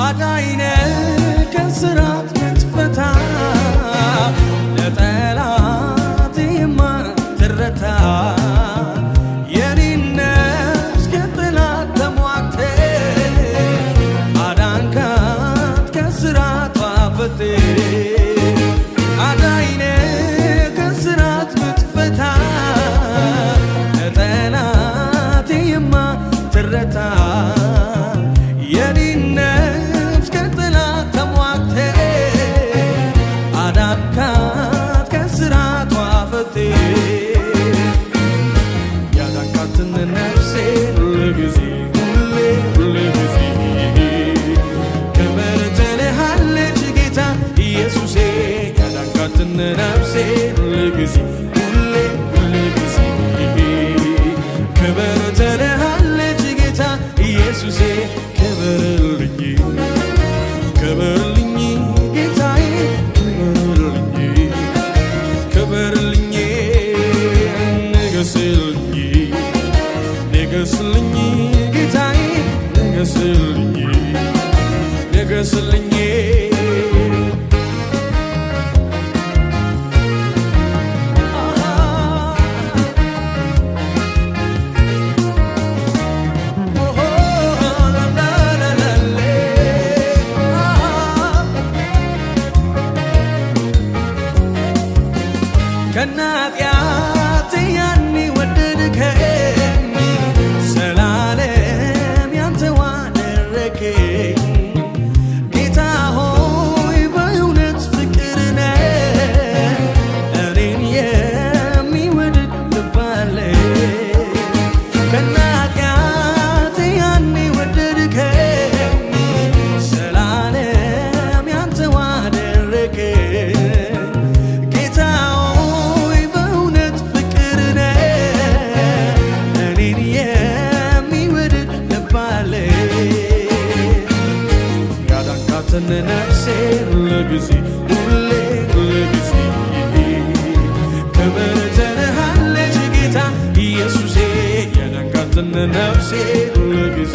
አዳይነ ከስራት ምትፈታ ለጠላት የማትረታ የኔን ነፍስ ከጠላት ተሟግተ አዳንካት ከስራቷ ፈቴ አዳይነ ከስራት ምትፈታ ለጠላት የማትረታ የኔን ያዳንካት ከስራቷ ፈቴ ያዳንካትን ነፍሴን ለጊዜ ሁሌ ጊዜ ክብር ትልሃለች ጌታ ኢየሱሴ ያዳንካትን ነፍሴን ለጊዜ ሁሌ ጊዜ ክብር ትልሃለች ጌታ ኢየሱሴ ክብርልኝ ክብርልኝ ጌታዬ ንገስልኝ ጌታዬ ንገስልኝ ከናጢአቴ ያኔ ወደድከኝ ዘላለም ያንተው አደረከኝ ጌታ ሆይ በእውነት ፍቅር ነህ እኔን የሚወድድ ልብ አለኝ ከናጢአቴ ያኔ ወደድከኝ ዘላለም ያንተው አደረከኝ ነፍሴን ለጊዜ ሁሌ ጊዜ ክብር ትልሃለች ጌታ ኢየሱሴ ያዳንካትን ነፍሴን ለጊዜ